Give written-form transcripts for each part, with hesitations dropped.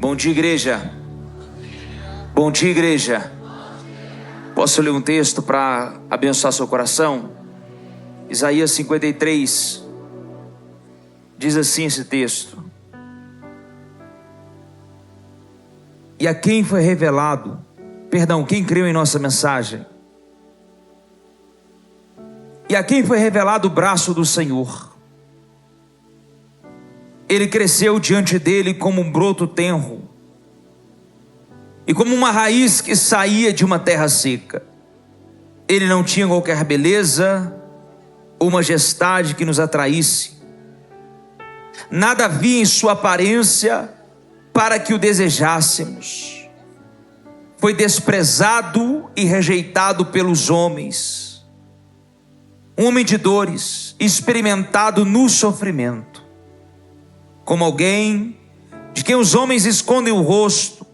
Bom dia, igreja. Bom dia, igreja. Posso ler um texto para abençoar seu coração? Isaías 53 diz assim esse texto: e a quem foi revelado, quem creu em nossa mensagem, e a quem foi revelado o braço do Senhor, ele cresceu diante dele como um broto tenro, e como uma raiz que saía de uma terra seca. Ele não tinha qualquer beleza ou majestade que nos atraísse, nada havia em sua aparência para que o desejássemos. Foi desprezado e rejeitado pelos homens, um homem de dores, experimentado no sofrimento, como alguém de quem os homens escondem o rosto.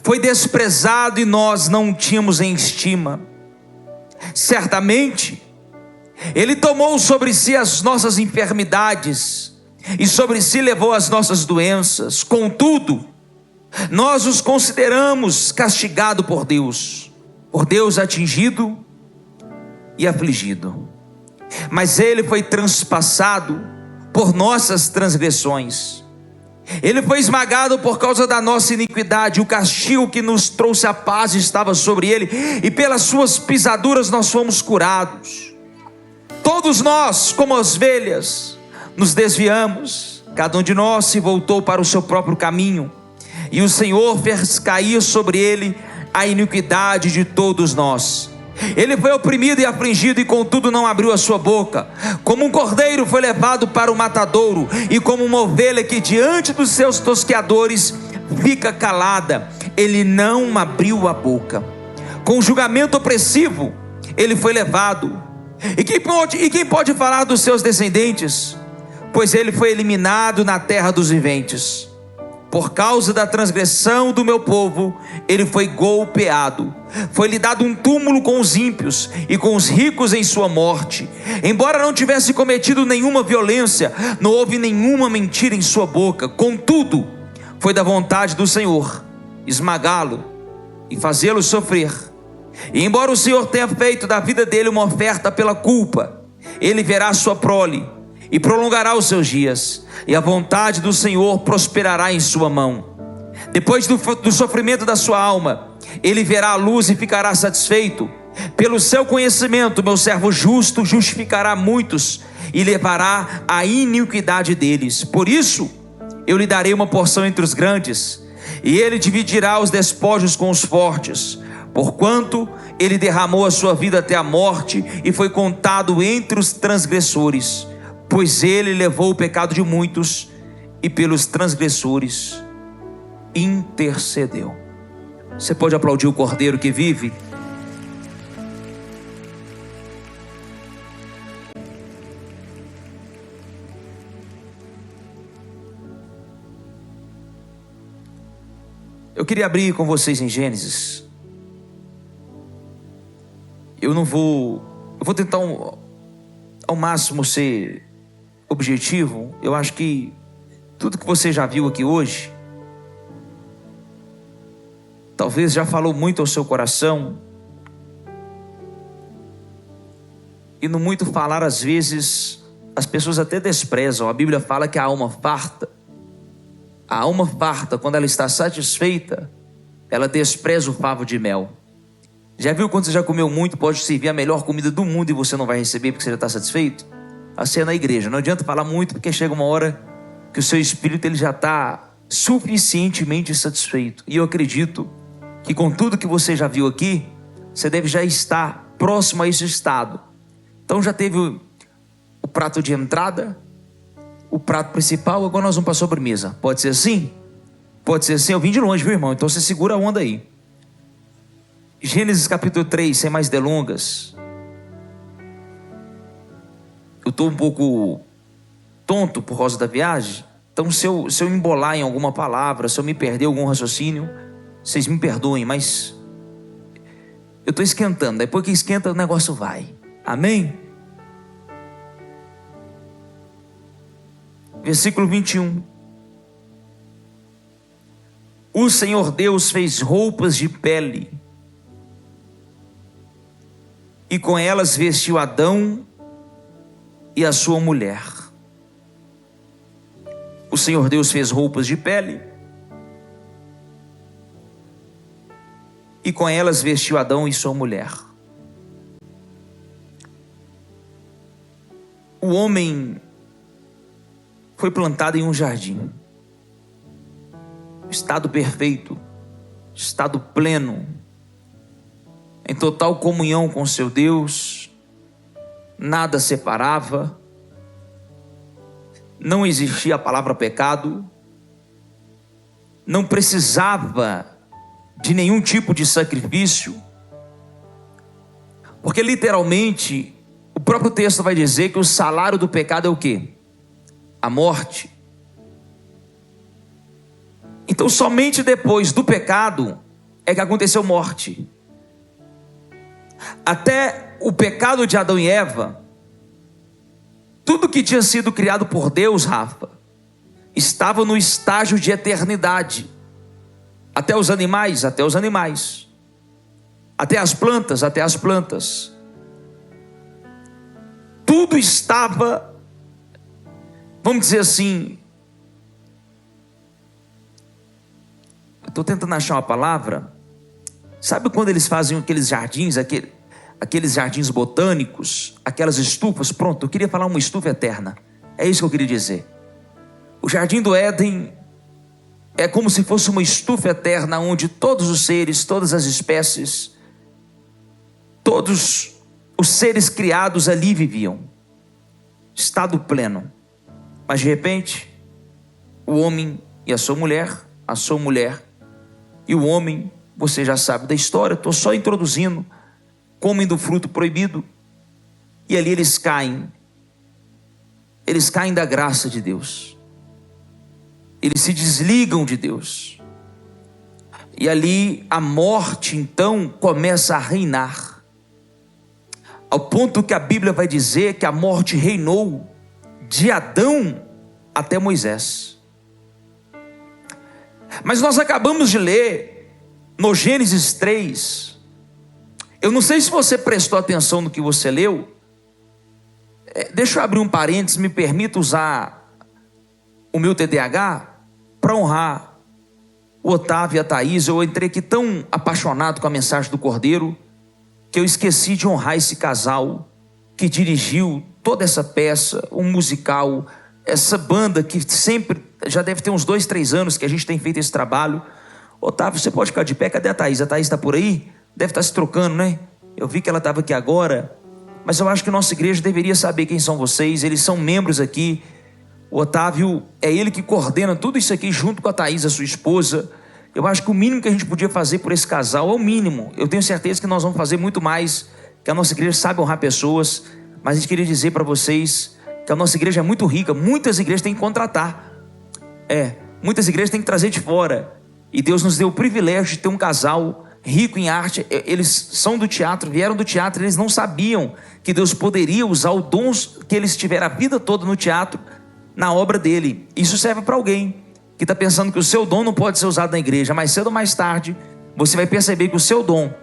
Foi desprezado e nós não o tínhamos em estima. Certamente ele tomou sobre si as nossas enfermidades e sobre si levou as nossas doenças. Contudo, nós os consideramos castigado por Deus atingido e afligido. Mas ele foi transpassado por nossas transgressões, ele foi esmagado por causa da nossa iniquidade. O castigo que nos trouxe a paz estava sobre ele, e pelas suas pisaduras nós fomos curados. Todos nós, como ovelhas, nos desviamos, cada um de nós se voltou para o seu próprio caminho, e o Senhor fez cair sobre ele a iniquidade de todos nós. Ele foi oprimido e afligido, e contudo não abriu a sua boca. Como um cordeiro foi levado para o matadouro, e como uma ovelha que diante dos seus tosqueadores fica calada, ele não abriu a boca. Com julgamento opressivo ele foi levado. E quem pode falar dos seus descendentes? Pois ele foi eliminado na terra dos viventes. Por causa da transgressão do meu povo, ele foi golpeado. Foi-lhe dado um túmulo com os ímpios e com os ricos em sua morte. Embora não tivesse cometido nenhuma violência, não houve nenhuma mentira em sua boca. Contudo, foi da vontade do Senhor esmagá-lo e fazê-lo sofrer. E embora o Senhor tenha feito da vida dele uma oferta pela culpa, ele verá sua prole e prolongará os seus dias, e a vontade do Senhor prosperará em sua mão. Depois do sofrimento da sua alma, ele verá a luz e ficará satisfeito. Pelo seu conhecimento, meu servo justo justificará muitos e levará a iniquidade deles. Por isso eu lhe darei uma porção entre os grandes, e ele dividirá os despojos com os fortes. Porquanto ele derramou a sua vida até a morte, e foi contado entre os transgressores. Pois ele levou o pecado de muitos, e pelos transgressores intercedeu. Você pode aplaudir o Cordeiro que vive? Eu queria abrir com vocês em Gênesis. Eu vou tentar ao máximo ser objetivo. Eu acho que tudo que você já viu aqui hoje talvez já falou muito ao seu coração, e no muito falar às vezes as pessoas até desprezam. A Bíblia fala que a alma farta, quando ela está satisfeita, ela despreza o favo de mel. Já viu quando você já comeu muito, pode servir a melhor comida do mundo e você não vai receber porque você já está satisfeito? Assim é na igreja. Não adianta falar muito, porque chega uma hora que o seu espírito ele já está suficientemente satisfeito. E eu acredito que com tudo que você já viu aqui, você deve já estar próximo a esse estado. Então já teve o prato de entrada, o prato principal, agora nós vamos para a sobremesa. Pode ser assim? Pode ser assim. Eu vim de longe, viu, irmão? Então você segura a onda aí. Gênesis capítulo 3, sem mais delongas. Eu estou um pouco tonto por causa da viagem. Então se eu embolar em alguma palavra, se eu me perder algum raciocínio, vocês me perdoem, mas eu estou esquentando. Depois que esquenta, o negócio vai. Amém? Versículo 21. o Senhor Deus fez roupas de pele, e com elas vestiu Adão e a sua mulher. O Senhor Deus fez roupas de pele, e com elas vestiu Adão e sua mulher. O homem foi plantado em um jardim, estado perfeito, estado pleno, em total comunhão com seu Deus, nada separava, não existia a palavra pecado, não precisava de nenhum tipo de sacrifício, porque literalmente o próprio texto vai dizer que o salário do pecado é o quê? A morte. Então somente depois do pecado é que aconteceu morte. Até o pecado de Adão e Eva, tudo que tinha sido criado por Deus, Rafa, estava no estágio de eternidade. Até os animais, até as plantas, tudo estava, vamos dizer assim, eu estou tentando achar uma palavra. Sabe quando eles fazem aqueles jardins, aqueles jardins botânicos, aquelas estufas? Pronto, eu queria falar uma estufa eterna, é isso que eu queria dizer. O jardim do Éden é como se fosse uma estufa eterna, onde todos os seres, todas as espécies, todos os seres criados ali viviam, estado pleno. Mas de repente, o homem e a sua mulher e o homem, você já sabe da história, estou só introduzindo, comem do fruto proibido, e ali eles caem da graça de Deus, eles se desligam de Deus, e ali a morte então começa a reinar, ao ponto que a Bíblia vai dizer que a morte reinou de Adão até Moisés. Mas nós acabamos de ler no Gênesis 3, eu não sei se você prestou atenção no que você leu, deixa eu abrir um parênteses, me permita usar o meu TDAH para honrar o Otávio e a Thaís. Eu entrei aqui tão apaixonado com a mensagem do Cordeiro, que eu esqueci de honrar esse casal que dirigiu toda essa peça, um musical, essa banda que sempre, já deve ter uns 2-3 anos que a gente tem feito esse trabalho. Otávio, você pode ficar de pé? Cadê a Thaís? A Thaís está por aí? Deve estar se trocando, né? Eu vi que ela estava aqui agora, mas eu acho que a nossa igreja deveria saber quem são vocês. Eles são membros aqui. O Otávio, é ele que coordena tudo isso aqui junto com a Thaís, a sua esposa. Eu acho que o mínimo que a gente podia fazer por esse casal é o mínimo. Eu tenho certeza que nós vamos fazer muito mais, que a nossa igreja sabe honrar pessoas. Mas a gente queria dizer para vocês que a nossa igreja é muito rica. Muitas igrejas têm que contratar, muitas igrejas têm que trazer de fora, e Deus nos deu o privilégio de ter um casal rico em arte. Eles são do teatro, vieram do teatro, eles não sabiam que Deus poderia usar o dom que eles tiveram a vida toda no teatro, na obra dele. Isso serve para alguém que está pensando que o seu dom não pode ser usado na igreja. Mais cedo ou mais tarde, você vai perceber que o seu dom,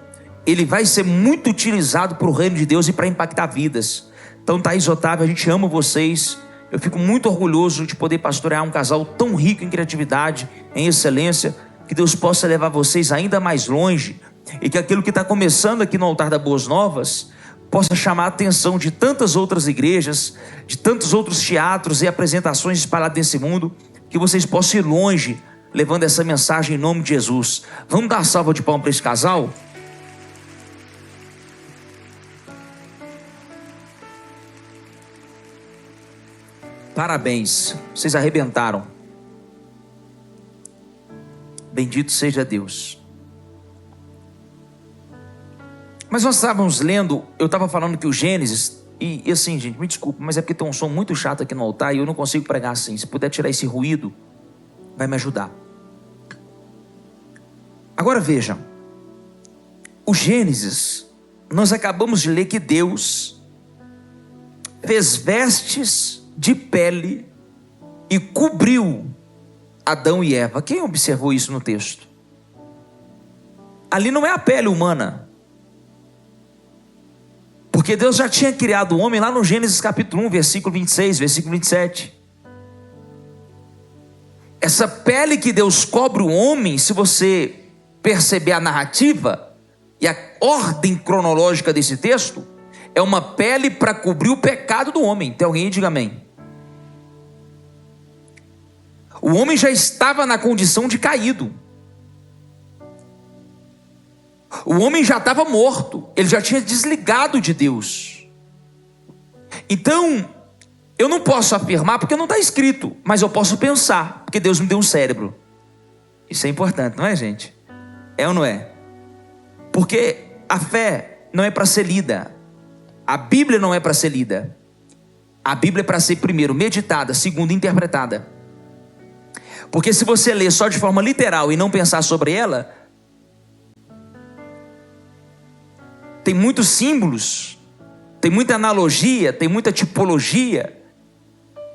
ele vai ser muito utilizado para o reino de Deus e para impactar vidas. Então, Thaís e Otávio, a gente ama vocês. Eu fico muito orgulhoso de poder pastorear um casal tão rico em criatividade, em excelência. Que Deus possa levar vocês ainda mais longe, e que aquilo que está começando aqui no Altar das Boas Novas possa chamar a atenção de tantas outras igrejas, de tantos outros teatros e apresentações espalhadas nesse mundo, que vocês possam ir longe levando essa mensagem em nome de Jesus. Vamos dar uma salva de palmas para esse casal? Parabéns, vocês arrebentaram. Bendito seja Deus. Mas nós estávamos lendo, eu estava falando que o Gênesis, e assim, gente, me desculpa, mas é porque tem um som muito chato aqui no altar e eu não consigo pregar assim. Se puder tirar esse ruído, vai me ajudar. Agora vejam, o Gênesis, nós acabamos de ler que Deus fez vestes de pele e cobriu Adão e Eva. Quem observou isso no texto? Ali não é a pele humana, porque Deus já tinha criado o homem lá no Gênesis capítulo 1, versículo 26, versículo 27. Essa pele que Deus cobre o homem, se você perceber a narrativa e a ordem cronológica desse texto, é uma pele para cobrir o pecado do homem. Tem alguém aí? Diga amém. O homem já estava na condição de caído. O homem já estava morto. Ele já tinha desligado de Deus. Então, eu não posso afirmar porque não está escrito, mas eu posso pensar, porque Deus me deu um cérebro. Isso é importante, não é, gente? É ou não é? Porque a fé não é para ser lida. A Bíblia não é para ser lida. A Bíblia é para ser, primeiro, meditada, segundo, interpretada. Porque se você ler só de forma literal e não pensar sobre ela, tem muitos símbolos, tem muita analogia, tem muita tipologia,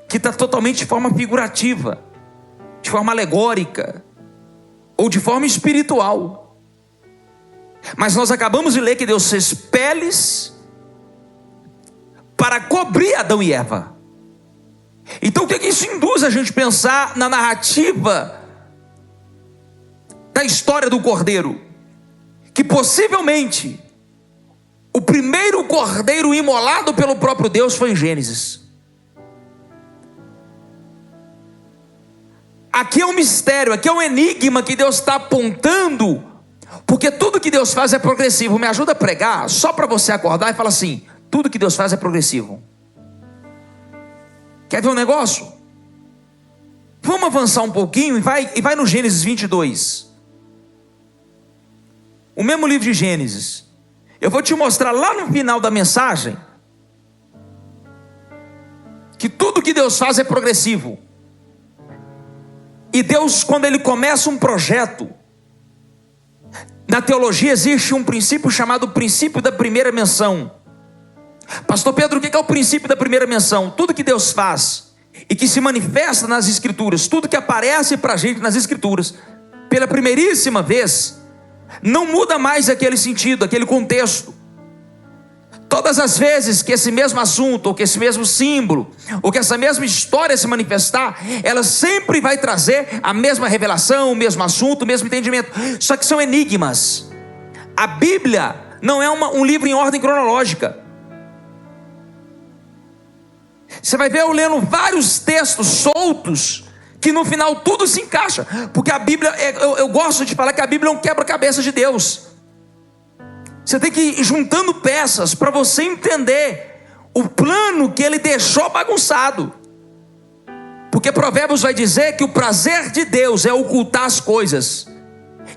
que está totalmente de forma figurativa, de forma alegórica, ou de forma espiritual. Mas nós acabamos de ler que Deus fez peles para cobrir Adão e Eva. Então o que isso induz a gente a pensar na narrativa da história do cordeiro? Que possivelmente o primeiro cordeiro imolado pelo próprio Deus foi em Gênesis. Aqui é um mistério, aqui é um enigma que Deus está apontando, porque tudo que Deus faz é progressivo. Me ajuda a pregar, só para você acordar e falar assim: tudo que Deus faz é progressivo. Quer ver um negócio? Vamos avançar um pouquinho e vai no Gênesis 22. O mesmo livro de Gênesis. Eu vou te mostrar lá no final da mensagem que tudo que Deus faz é progressivo. E Deus, quando Ele começa um projeto, na teologia existe um princípio chamado princípio da primeira menção. Pastor Pedro, o que é o princípio da primeira menção? Tudo que Deus faz e que se manifesta nas Escrituras, tudo que aparece para a gente nas Escrituras, pela primeiríssima vez, não muda mais aquele sentido, aquele contexto. Todas as vezes que esse mesmo assunto, ou que esse mesmo símbolo, ou que essa mesma história se manifestar, ela sempre vai trazer a mesma revelação, o mesmo assunto, o mesmo entendimento. Só que são enigmas. A Bíblia não é um livro em ordem cronológica. Você vai ver eu lendo vários textos soltos, que no final tudo se encaixa. Porque a Bíblia, eu gosto de falar que a Bíblia é um quebra-cabeça de Deus. Você tem que ir juntando peças para você entender o plano que Ele deixou bagunçado. Porque Provérbios vai dizer que o prazer de Deus é ocultar as coisas,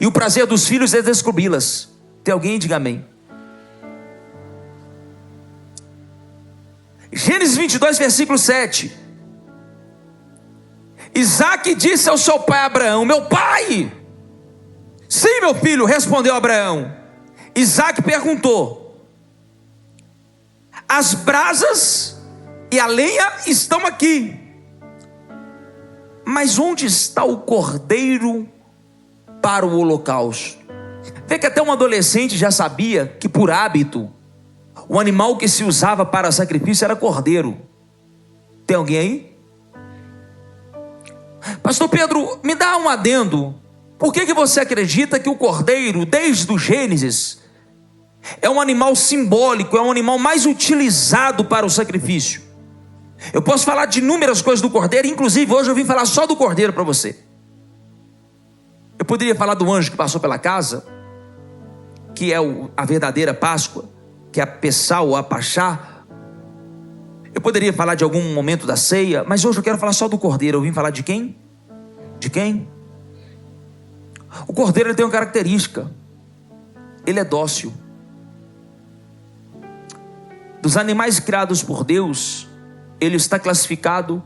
e o prazer dos filhos é descobri-las. Tem alguém? Diga amém. Gênesis 22, versículo 7. Isaque disse ao seu pai Abraão: meu pai. Sim, meu filho, respondeu Abraão. Isaque perguntou: as brasas e a lenha estão aqui, mas onde está o cordeiro para o holocausto? Vê que até um adolescente já sabia que, por hábito, o animal que se usava para sacrifício era cordeiro. Tem alguém aí? Pastor Pedro, me dá um adendo. Por que você acredita que o cordeiro, desde o Gênesis, é um animal simbólico, é um animal mais utilizado para o sacrifício? Eu posso falar de inúmeras coisas do cordeiro, inclusive hoje eu vim falar só do cordeiro para você. Eu poderia falar do anjo que passou pela casa, que é a verdadeira Páscoa, que é a Pessah ou a Pachá. Eu poderia falar de algum momento da ceia, mas hoje eu quero falar só do cordeiro. Eu vim falar de quem? De quem? O cordeiro, ele tem uma característica: ele é dócil. Dos animais criados por Deus, ele está classificado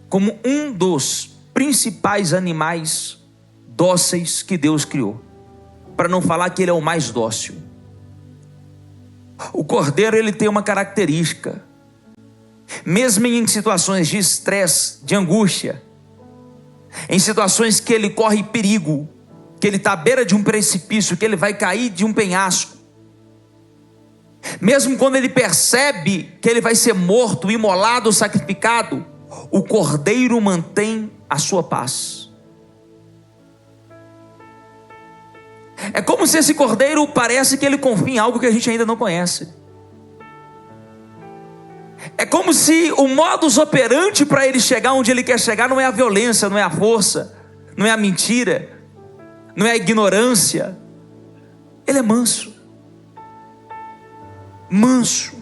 como um dos principais animais dóceis que Deus criou, para não falar que ele é o mais dócil. O cordeiro, ele tem uma característica: mesmo em situações de estresse, de angústia, em situações que ele corre perigo, que ele está à beira de um precipício, que ele vai cair de um penhasco, mesmo quando ele percebe que ele vai ser morto, imolado, sacrificado, o cordeiro mantém a sua paz. É como se esse cordeiro parece que ele confia em algo que a gente ainda não conhece. É como se o modus operandi para ele chegar onde ele quer chegar não é a violência, não é a força, não é a mentira, não é a ignorância. Ele é manso. Manso.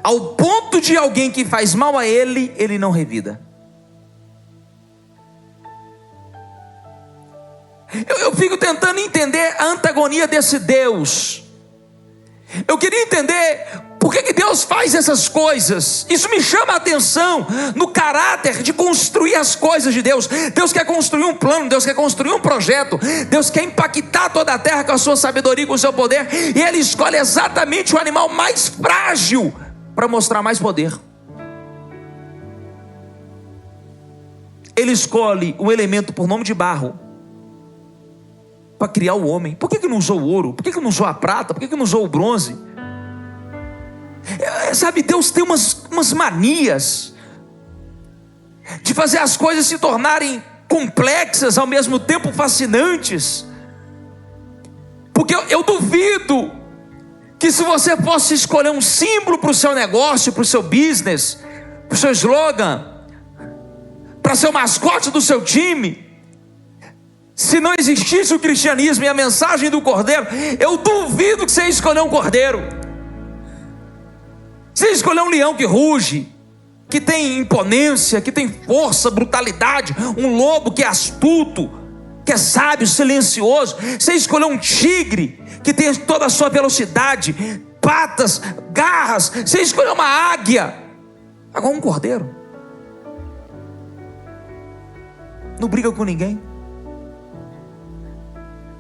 Ao ponto de alguém que faz mal a ele, ele não revida. Eu fico tentando entender a antagonia desse Deus. Eu queria entender por que Deus faz essas coisas. Isso me chama a atenção no caráter de construir as coisas de Deus. Deus quer construir um plano, Deus quer construir um projeto, Deus quer impactar toda a terra com a sua sabedoria, com o seu poder, e Ele escolhe exatamente o animal mais frágil para mostrar mais poder. Ele escolhe um elemento por nome de barro para criar o homem. Por que não usou o ouro? Por que não usou a prata? Por que não usou o bronze? Sabe, Deus tem umas manias de fazer as coisas se tornarem complexas, ao mesmo tempo fascinantes. Porque eu duvido que, se você fosse escolher um símbolo para o seu negócio, para o seu business, para o seu slogan, para ser o mascote do seu time, se não existisse o cristianismo e a mensagem do cordeiro, eu duvido que você ia escolher um cordeiro. Você ia escolher um leão que ruge, que tem imponência, que tem força, brutalidade, um lobo que é astuto, que é sábio, silencioso. Você ia escolher um tigre que tem toda a sua velocidade, patas, garras. Você ia escolher uma águia. Agora um cordeiro não briga com ninguém,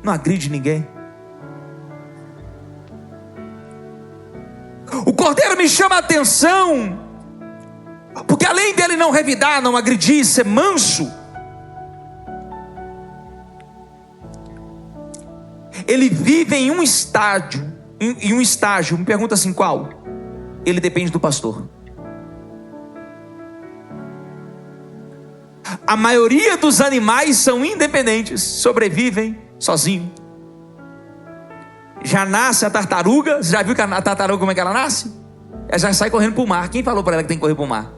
não agride ninguém. O cordeiro me chama a atenção, porque além dele não revidar, não agredir, ser manso, ele vive em um estágio, me pergunta assim, qual? Ele depende do pastor. A maioria dos animais são independentes, sobrevivem sozinho. Já nasce a tartaruga. Você já viu a tartaruga como é que ela nasce? Ela já sai correndo para o mar. Quem falou para ela que tem que correr para o mar?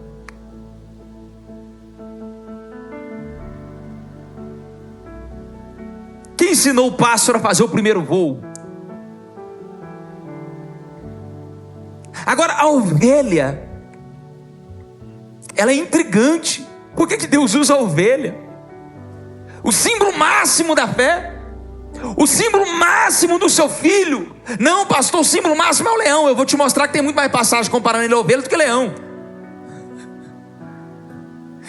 Quem ensinou o pássaro a fazer o primeiro voo? Agora, a ovelha, ela é intrigante. Por que Deus usa a ovelha? O símbolo máximo da fé, o símbolo máximo do seu filho. Não, pastor, o símbolo máximo é o leão. Eu vou te mostrar que tem muito mais passagem comparando ele a ovelha do que leão.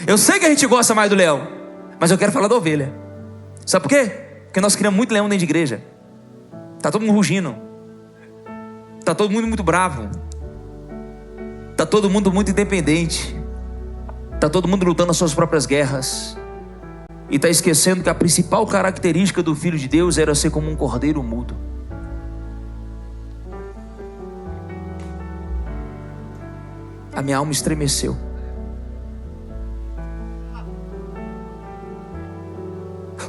Eu sei que a gente gosta mais do leão, mas eu quero falar da ovelha. Sabe por quê? Porque nós criamos muito leão dentro de igreja. Está todo mundo rugindo, está todo mundo muito bravo, está todo mundo muito independente, está todo mundo lutando as suas próprias guerras, e está esquecendo que a principal característica do Filho de Deus era ser como um cordeiro mudo. A minha alma estremeceu.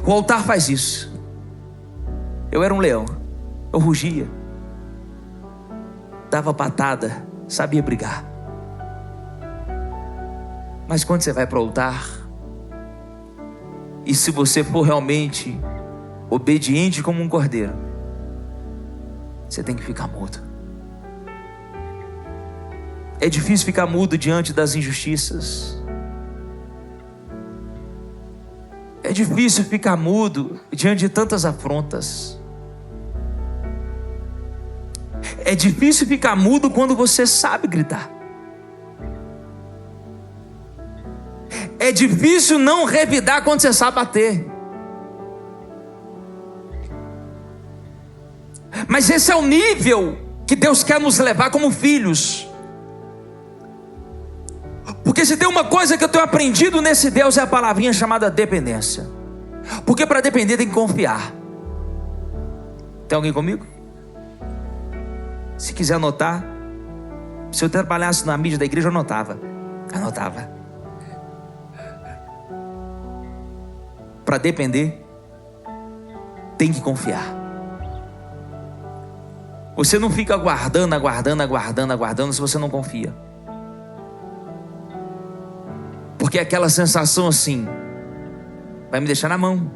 O altar faz isso. Eu era um leão, eu rugia, dava patada, sabia brigar. Mas quando você vai para o altar, e se você for realmente obediente como um cordeiro, você tem que ficar mudo. É difícil ficar mudo diante das injustiças. É difícil ficar mudo diante de tantas afrontas. É difícil ficar mudo quando você sabe gritar. É difícil não revidar quando você sabe bater. Mas esse é o nível que Deus quer nos levar como filhos. Porque se tem uma coisa que eu tenho aprendido nesse Deus, é a palavrinha chamada dependência. Porque para depender tem que confiar. Tem alguém comigo? Se quiser anotar, se eu trabalhasse na mídia da igreja, eu anotava. Para depender, tem que confiar. Você não fica aguardando se você não confia. Porque aquela sensação assim vai me deixar na mão,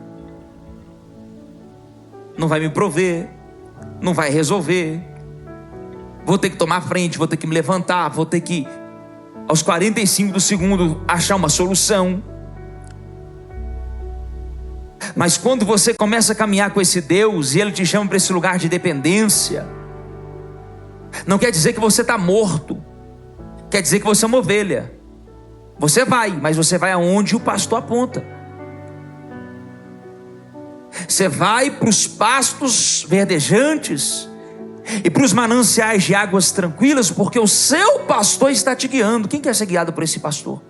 não vai me prover, não vai resolver. Vou ter que tomar frente, vou ter que me levantar, vou ter que, aos 45 do segundo, achar uma solução. Mas quando você começa a caminhar com esse Deus e Ele te chama para esse lugar de dependência, não quer dizer que você está morto, quer dizer que você é uma ovelha. Você vai, mas você vai aonde o pastor aponta. Você vai para os pastos verdejantes e para os mananciais de águas tranquilas, porque o seu pastor está te guiando. Quem quer ser guiado por esse pastor?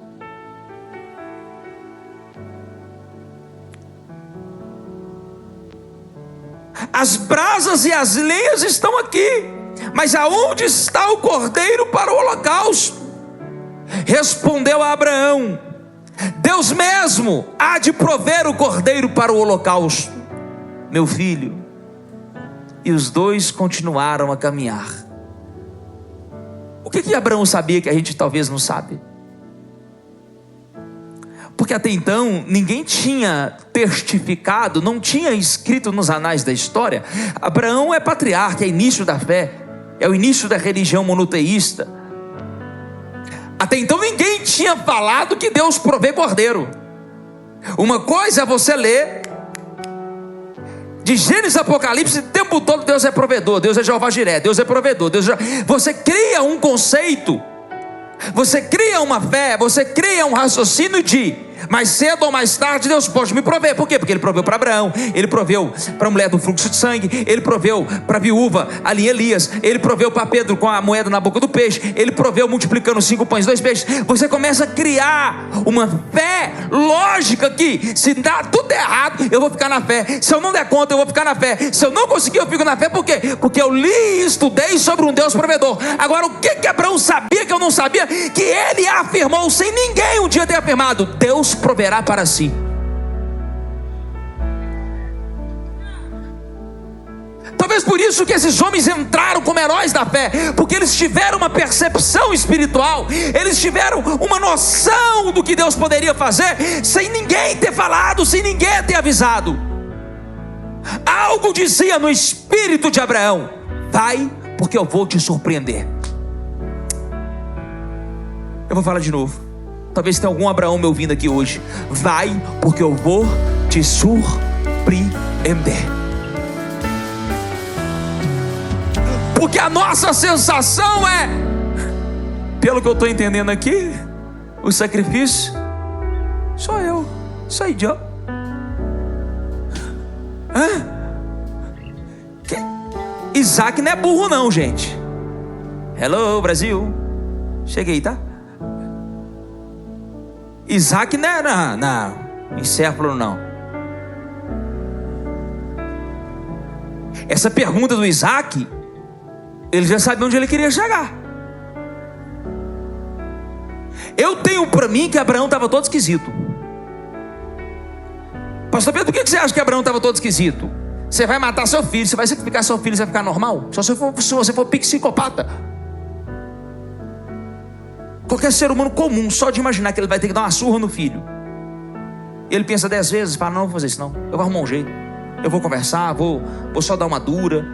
As brasas e as lenhas estão aqui, mas aonde está o cordeiro para o holocausto? Respondeu a Abraão: Deus mesmo há de prover o cordeiro para o holocausto, meu filho. E os dois continuaram a caminhar. O que Abraão sabia que a gente talvez não sabe? Porque até então ninguém tinha testificado, não tinha escrito nos anais da história. Abraão é patriarca, é início da fé, é o início da religião monoteísta. Até então ninguém tinha falado que Deus provê cordeiro. Uma coisa é você ler de Gênesis a Apocalipse, o tempo todo Deus é provedor, Deus é Jeová Jiré, Deus é provedor, Você cria um conceito, você cria uma fé, você cria um raciocínio de mais cedo ou mais tarde Deus pode me prover. Por quê? Porque Ele proveu para Abraão, Ele proveu para a mulher do fluxo de sangue, Ele proveu para a viúva ali em Elias, Ele proveu para Pedro com a moeda na boca do peixe, Ele proveu multiplicando 5 pães e 2 peixes. Você começa a criar uma fé lógica que se dá tudo errado, eu vou ficar na fé. Se eu não der conta, eu vou ficar na fé. Se eu não conseguir, eu fico na fé. Por quê? Porque eu li e estudei sobre um Deus provedor. Agora, o que Abraão sabia que eu não sabia? Que ele afirmou sem ninguém um dia ter afirmado: Deus proverá para si. Talvez por isso que esses homens entraram como heróis da fé, porque eles tiveram uma percepção espiritual, eles tiveram uma noção do que Deus poderia fazer, sem ninguém ter falado, sem ninguém ter avisado. Algo dizia no espírito de Abraão: vai, porque eu vou te surpreender. Eu vou falar de novo. Talvez tenha algum Abraão me ouvindo aqui hoje. Vai, porque eu vou te surpreender. Porque a nossa sensação é, pelo que eu estou entendendo aqui, o sacrifício sou eu, sou idiota. Isaac não é burro não, gente. Hello, Brasil. Cheguei, tá? Isaac não era encéfalo não. Essa pergunta do Isaac, ele já sabia onde ele queria chegar. Eu tenho para mim que Abraão estava todo esquisito. Pastor Pedro, por que você acha que Abraão estava todo esquisito? Você vai matar seu filho, você vai sacrificar seu filho, você vai ficar normal? Só se você for psicopata. Qualquer ser humano comum, só de imaginar que ele vai ter que dar uma surra no filho, ele pensa 10 vezes e fala: não vou fazer isso não, eu vou arrumar um jeito, eu vou conversar, vou só dar uma dura,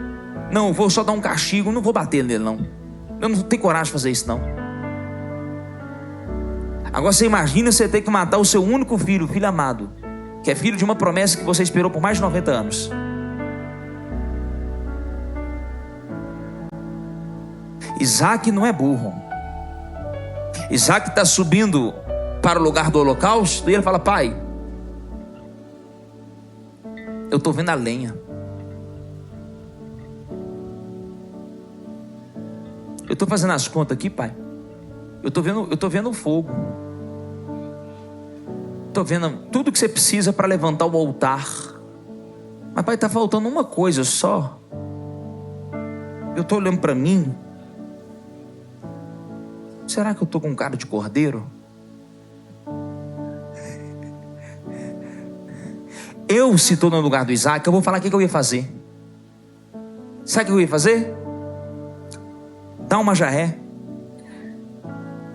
não, vou só dar um castigo, não vou bater nele não, eu não tenho coragem de fazer isso não. Agora você imagina você ter que matar o seu único filho, filho amado, que é filho de uma promessa que você esperou por mais de 90 anos. Isaac não é burro. Isaac está subindo para o lugar do holocausto e ele fala: pai, eu estou vendo a lenha, eu estou fazendo as contas aqui, pai, Eu tô vendo o fogo. Estou vendo tudo que você precisa para levantar o altar. Mas pai, está faltando uma coisa só. Eu estou olhando para mim. Será que eu estou com cara de cordeiro? Se estou no lugar do Isaac, eu vou falar o que eu ia fazer. Sabe o que eu ia fazer? Dar uma jarré.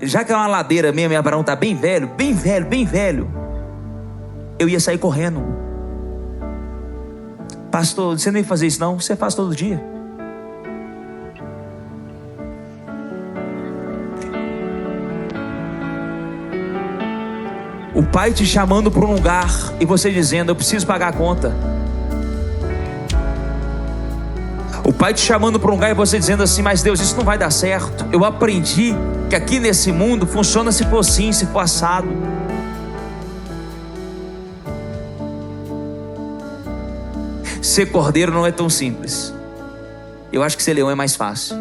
Já que é uma ladeira mesmo e Abraão está bem velho, eu ia sair correndo. Pastor, você não ia fazer isso não? Você faz todo dia. O pai te chamando para um lugar e você dizendo: eu preciso pagar a conta. O pai te chamando para um lugar e você dizendo assim: mas Deus, isso não vai dar certo. Eu aprendi que aqui nesse mundo funciona se for assim, se for assado. Ser cordeiro não é tão simples. Eu acho que ser leão é mais fácil.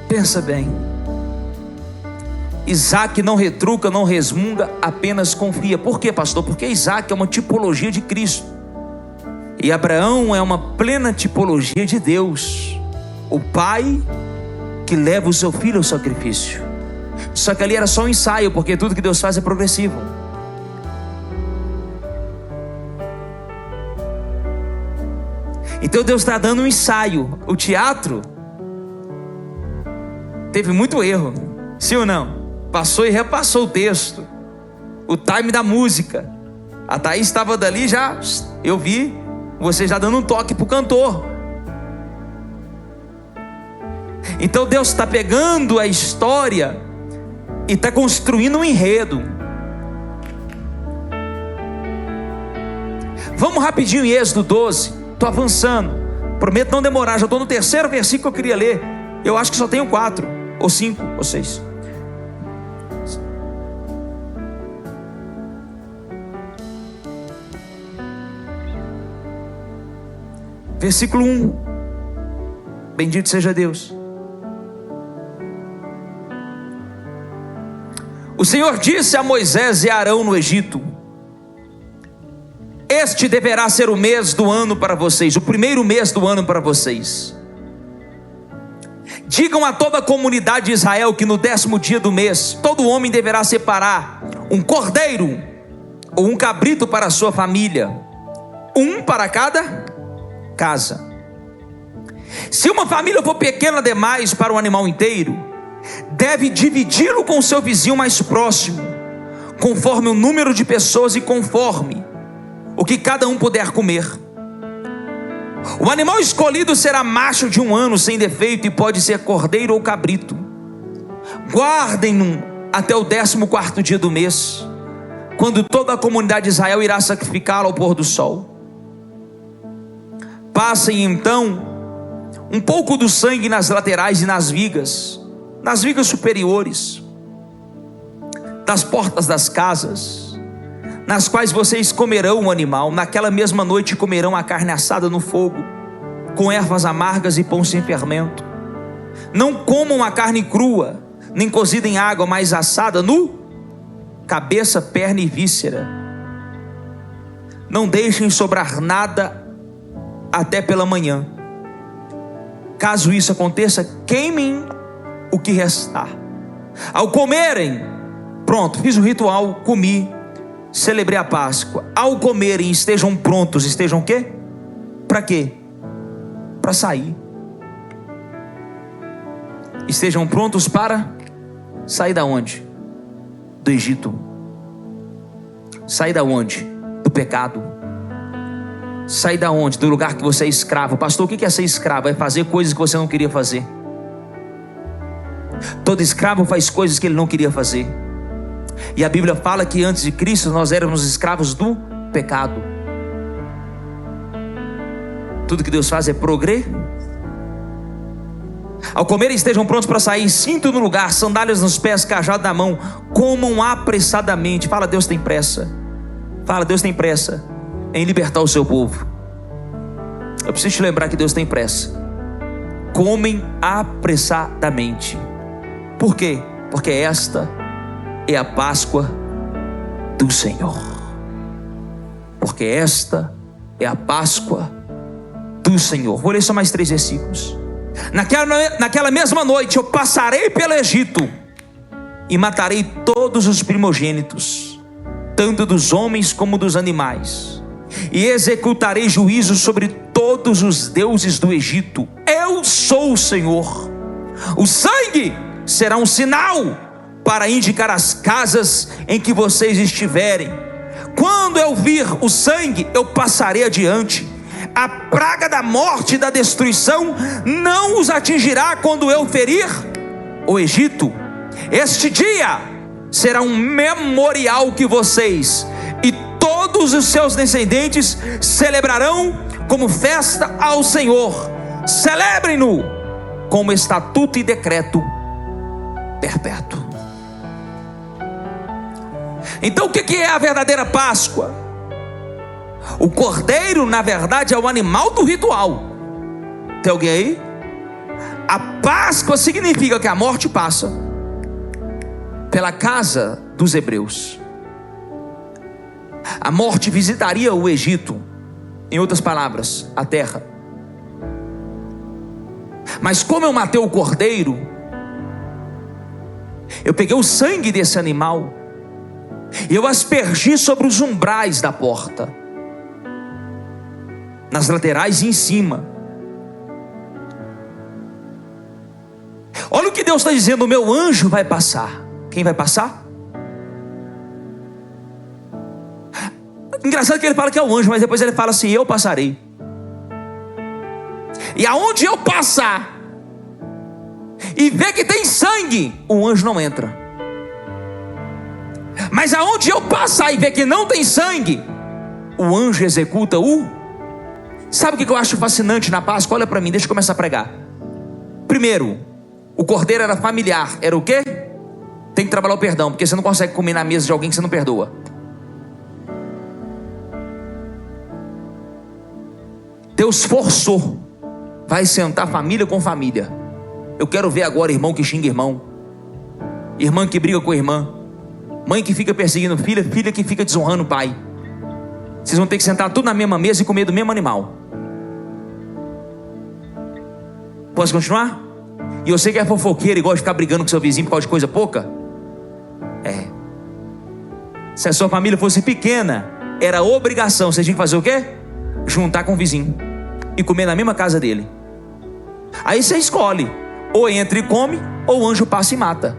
Pensa bem. Isaac não retruca, não resmunga, apenas confia. Por quê, pastor? Porque Isaac é uma tipologia de Cristo. E Abraão é uma plena tipologia de Deus. O pai que leva o seu filho ao sacrifício. Só que ali era só um ensaio, porque tudo que Deus faz é progressivo. Então Deus está dando um ensaio. O teatro teve muito erro, sim ou não? Passou e repassou o texto, o time da música. A Thaís estava dali já, eu vi você já dando um toque para o cantor. Então Deus está pegando a história e está construindo um enredo. Vamos rapidinho em Êxodo 12. Estou avançando, prometo não demorar. Já estou no terceiro versículo que eu queria ler. Eu acho que só tenho 4 ou 5 ou 6. Versículo 1. Bendito seja Deus. O Senhor disse a Moisés e a Arão no Egito: este deverá ser o mês do ano para vocês, o primeiro mês do ano para vocês. Digam a toda a comunidade de Israel que no 10º dia do mês, todo homem deverá separar um cordeiro ou um cabrito para a sua família, um para cada casa. Se uma família for pequena demais para um animal inteiro, deve dividi-lo com o seu vizinho mais próximo, conforme o número de pessoas e conforme o que cada um puder comer. O animal escolhido será macho de 1 ano sem defeito e pode ser cordeiro ou cabrito. Guardem-no até o 14º dia do mês, quando toda a comunidade de Israel irá sacrificá-lo ao pôr do sol. Passem então um pouco do sangue nas laterais e nas vigas superiores das portas das casas, nas quais vocês comerão o animal. Naquela mesma noite comerão a carne assada no fogo, com ervas amargas e pão sem fermento. Não comam a carne crua, nem cozida em água, mas assada no cabeça, perna e víscera. Não deixem sobrar nada até pela manhã. Caso isso aconteça, queimem o que restar. Ao comerem, pronto, fiz o ritual, comi, celebrei a Páscoa. Ao comerem, estejam prontos. Estejam o quê? Para quê? Para sair. Estejam prontos para sair da onde? Do Egito. Sair da onde? Do pecado. Sair da onde? Do lugar que você é escravo. Pastor, o que é ser escravo? É fazer coisas que você não queria fazer. Todo escravo faz coisas que ele não queria fazer. E a Bíblia fala que antes de Cristo nós éramos escravos do pecado. Tudo que Deus faz é progredir. Ao comer estejam prontos para sair, cinto no lugar, sandálias nos pés, cajado na mão. Comam apressadamente. Fala, Deus tem pressa. Fala, Deus tem pressa. em libertar o seu povo. Eu preciso te lembrar que Deus tem pressa. Comem apressadamente. Por quê? Porque esta é a Páscoa do Senhor. Porque esta é a Páscoa do Senhor. Vou ler só mais 3 versículos. Naquela mesma noite eu passarei pelo Egito e matarei todos os primogênitos, tanto dos homens como dos animais, e executarei juízo sobre todos os deuses do Egito. Eu sou o Senhor. O sangue será um sinal para indicar as casas em que vocês estiverem. Quando eu vir o sangue, eu passarei adiante. A praga da morte e da destruição não os atingirá quando eu ferir o Egito. Este dia será um memorial que vocês e todos os seus descendentes celebrarão como festa ao Senhor. Celebrem-no como estatuto e decreto perpétuo. Então o que é a verdadeira Páscoa? O cordeiro, na verdade, é o animal do ritual. Tem alguém aí? A Páscoa significa que a morte passa pela casa dos hebreus. A morte visitaria o Egito, em outras palavras, a terra. Mas como eu matei o cordeiro, eu peguei o sangue desse animal e eu aspergi sobre os umbrais da porta, nas laterais e em cima. Olha o que Deus está dizendo: o meu anjo vai passar. Quem vai passar? Engraçado que ele fala que é o anjo, mas depois ele fala assim: eu passarei. E aonde eu passar e ver que tem sangue, o anjo não entra. Mas aonde eu passar e ver que não tem sangue, o anjo executa o... Sabe o que eu acho fascinante na Páscoa? Olha para mim, deixa eu começar a pregar. Primeiro, o cordeiro era familiar. Era o quê? Tem que trabalhar o perdão, porque você não consegue comer na mesa de alguém que você não perdoa. Deus forçou. Vai sentar família com família. Eu quero ver agora irmão que xinga irmão, irmã que briga com irmã, mãe que fica perseguindo filha, filha que fica desonrando o pai. Vocês vão ter que sentar tudo na mesma mesa e comer do mesmo animal. Posso continuar? E você que é fofoqueiro e gosta de ficar brigando com seu vizinho por causa de coisa pouca? Se a sua família fosse pequena, era obrigação. Você tinha que fazer o quê? Juntar com o vizinho e comer na mesma casa dele. Aí você escolhe: ou entra e come, ou o anjo passa e mata.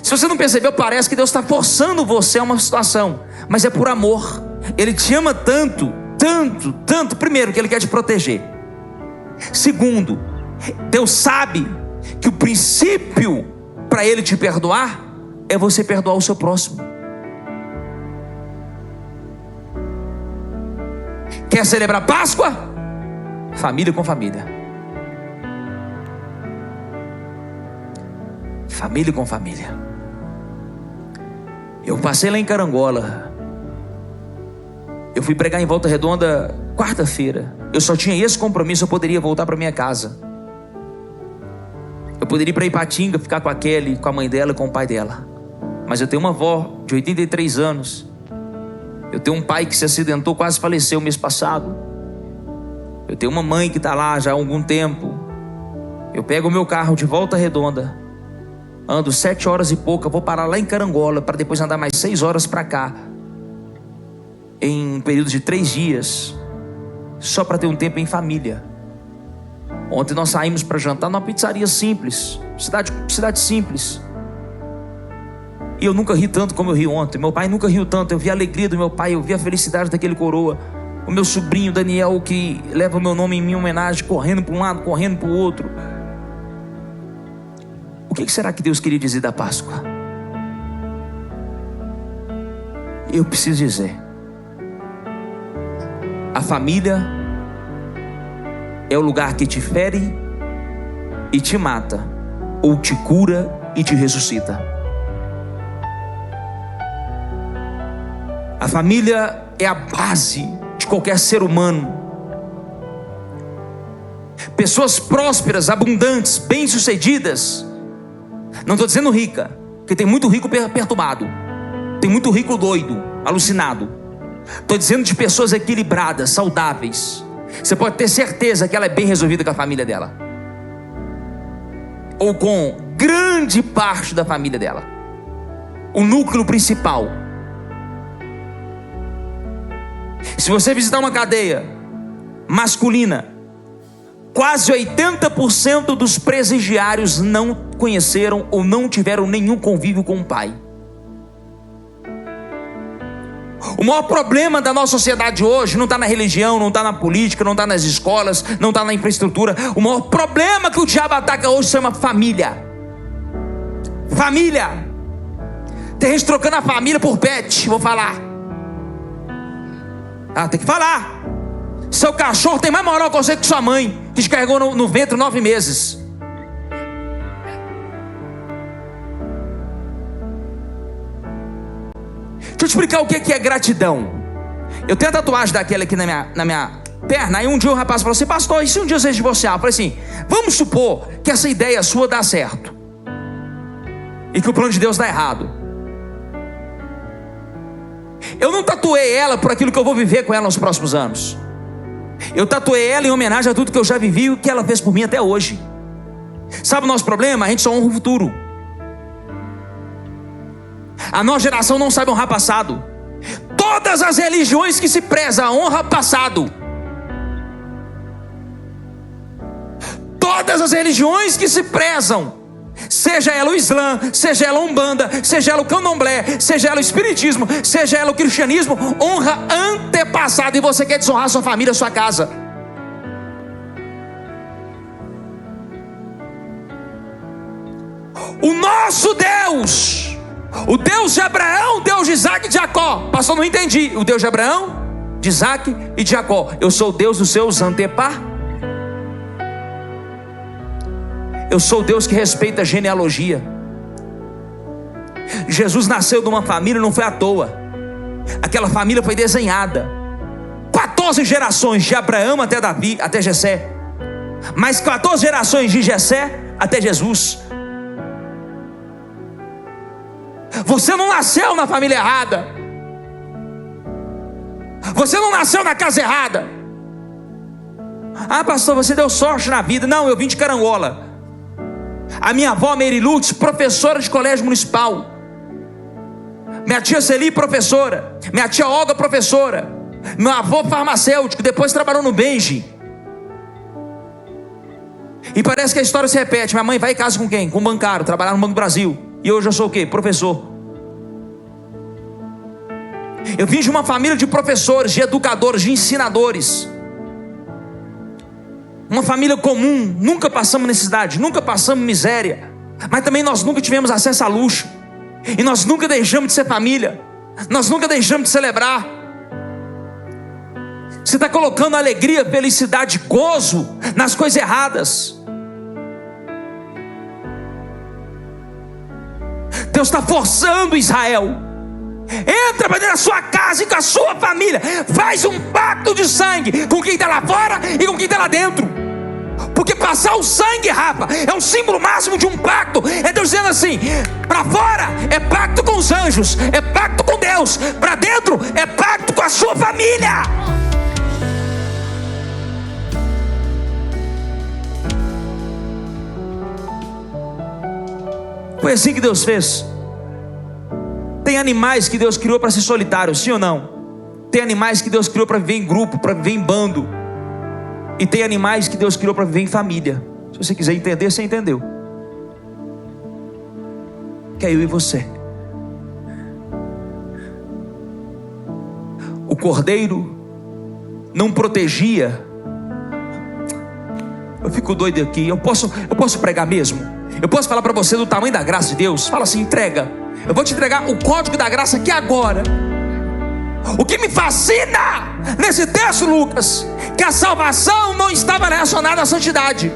Se você não percebeu, parece que Deus está forçando você a uma situação, mas é por amor. Ele te ama tanto, tanto, tanto. Primeiro, que Ele quer te proteger. Segundo, Deus sabe que o princípio para Ele te perdoar é você perdoar o seu próximo. Quer celebrar Páscoa? Família com família. Família com família. Eu passei lá em Carangola. Eu fui pregar em Volta Redonda quarta-feira. Eu só tinha esse compromisso. Eu poderia voltar para minha casa. Eu poderia ir para Ipatinga, ficar com a Kelly, com a mãe dela e com o pai dela. Mas eu tenho uma avó de 83 anos. Eu tenho um pai que se acidentou, quase faleceu mês passado. Eu tenho uma mãe que está lá já há algum tempo. Eu pego o meu carro de Volta Redonda, ando 7 horas e pouca, vou parar lá em Carangola, para depois andar mais 6 horas para cá, em um período de 3 dias, só para ter um tempo em família. Ontem nós saímos para jantar numa pizzaria simples, cidade simples. E eu nunca ri tanto como eu ri ontem. Meu pai nunca riu tanto. Eu vi a alegria do meu pai, eu vi a felicidade daquele coroa. O meu sobrinho Daniel, que leva o meu nome em minha homenagem, correndo para um lado, correndo para o outro. O que será que Deus queria dizer da Páscoa? Eu preciso dizer: a família é o lugar que te fere e te mata, ou te cura e te ressuscita. A família é a base de qualquer ser humano. Pessoas prósperas, abundantes, bem-sucedidas, não estou dizendo rica, porque tem muito rico perturbado, tem muito rico doido, alucinado. Estou dizendo de pessoas equilibradas, saudáveis. Você pode ter certeza que ela é bem resolvida com a família dela, ou com grande parte da família dela, o núcleo principal. Se você visitar uma cadeia masculina, quase 80% dos presidiários não conheceram ou não tiveram nenhum convívio com o pai. O maior problema da nossa sociedade hoje não está na religião, não está na política, não está nas escolas, não está na infraestrutura. O maior problema que o diabo ataca hoje se chama família. Família. Tem gente trocando a família por pet. Vou falar. Tem que falar. Seu cachorro tem mais moral que você que sua mãe, que te carregou no ventre 9 meses. Deixa eu te explicar o que é gratidão. Eu tenho a tatuagem daquela aqui na minha perna. Aí um dia o rapaz falou assim: pastor, e se um dia você se divorciar? Eu falei assim: vamos supor que essa ideia sua dá certo e que o plano de Deus dá errado. Eu não tatuei ela por aquilo que eu vou viver com ela nos próximos anos. Eu tatuei ela em homenagem a tudo que eu já vivi e o que ela fez por mim até hoje. Sabe o nosso problema? A gente só honra o futuro. A nossa geração não sabe honrar passado. Todas as religiões que se prezam a honra passado. Todas as religiões que se prezam, seja ela o Islã, seja ela a Umbanda, seja ela o Candomblé, seja ela o Espiritismo, seja ela o Cristianismo, honra antepassado. E você quer desonrar sua família, sua casa. O nosso Deus, o Deus de Abraão, Deus de Isaac e de Jacó. Pastor, não entendi. O Deus de Abraão, de Isaac e de Jacó. Eu sou o Deus dos seus antepassados. Eu sou o Deus que respeita a genealogia. Jesus nasceu de uma família, não foi à toa. Aquela família foi desenhada. 14 gerações de Abraão até Davi, até Jessé. Mais 14 gerações de Jessé até Jesus. Você não nasceu na família errada. Você não nasceu na casa errada. Pastor, você deu sorte na vida. Não, eu vim de Carangola. A minha avó Mary Lutz, professora de colégio municipal. Minha tia Celi, professora. Minha tia Olga, professora. Meu avô farmacêutico, depois trabalhou no Benji. E parece que a história se repete. Minha mãe vai em casa com quem? Com um bancário, trabalhar no Banco do Brasil. E hoje eu sou o quê? Professor. Eu vim de uma família de professores, de educadores, de ensinadores. Uma família comum. Nunca passamos necessidade, nunca passamos miséria. Mas também nós nunca tivemos acesso a luxo. E nós nunca deixamos de ser família. Nós nunca deixamos de celebrar. Você está colocando alegria, felicidade, gozo nas coisas erradas. Deus está forçando Israel. Entra para dentro da sua casa e com a sua família. Faz um pacto de sangue com quem está lá fora e com quem está lá dentro. Porque passar o sangue, Rafa, é um símbolo máximo de um pacto. É Deus dizendo assim: para fora é pacto com os anjos, é pacto com Deus. Para dentro é pacto com a sua família. Foi assim que Deus fez. Tem animais que Deus criou para ser solitários, sim ou não? Tem animais que Deus criou para viver em grupo, para viver em bando. E tem animais que Deus criou para viver em família. Se você quiser entender, você entendeu. Que é eu e você. O cordeiro não protegia. Eu fico doido aqui. Eu posso pregar mesmo? Eu posso falar para você do tamanho da graça de Deus? Fala assim: entrega. Eu vou te entregar o código da graça aqui agora. O que me fascina nesse texto, Lucas, que a salvação não estava relacionada à santidade.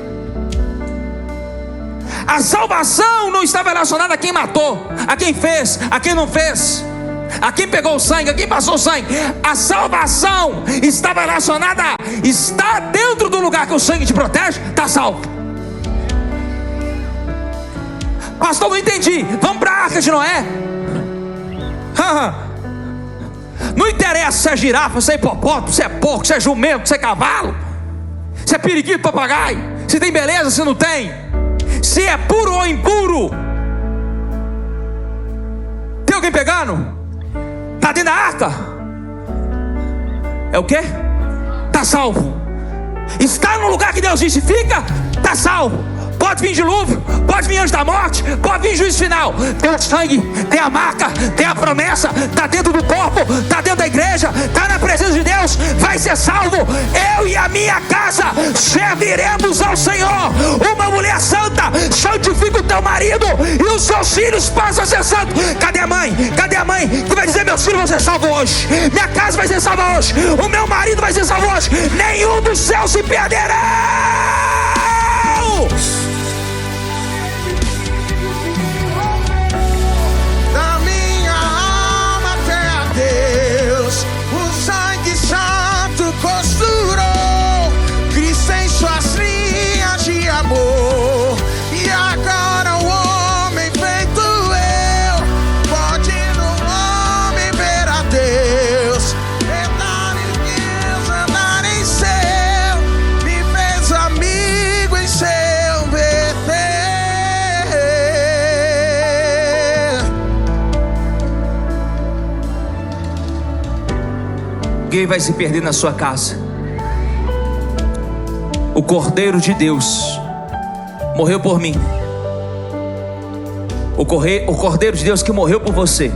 A salvação não estava relacionada a quem matou, a quem fez, a quem não fez. a quem pegou o sangue, a quem passou o sangue. A salvação estava relacionada a estar dentro do lugar que o sangue te protege, está salvo. Pastor, não entendi. Vamos para a arca de Noé. Não interessa se é girafa, se é hipopótamo, se é porco, se é jumento, se é cavalo, se é periquito, papagaio, se tem beleza, se não tem, se é puro ou impuro. Tem alguém pegando? Está dentro da arca? É o quê? Está salvo. Está no lugar que Deus disse fica, está salvo. Pode vir dilúvio, pode vir anjo da morte, pode vir juízo final. Tem o sangue, tem a marca, tem a promessa. Está dentro do corpo, está dentro da igreja, está na presença de Deus. Vai ser salvo. Eu e a minha casa serviremos ao Senhor. Uma mulher santa santifica o teu marido, e os seus filhos passam a ser santos. Cadê a mãe? Cadê a mãe que vai dizer: meus filhos vão ser salvos hoje, minha casa vai ser salva hoje, o meu marido vai ser salvo hoje? Nenhum dos céus se perderá. Costurou Cristo em suas linhas de amor, e agora o homem feito eu pode no homem ver a Deus, andar em Deus, andar em céu, me fez amigo em seu VT. Ninguém vai se perder na sua casa. O Cordeiro de Deus morreu por mim. O Cordeiro de Deus que morreu por você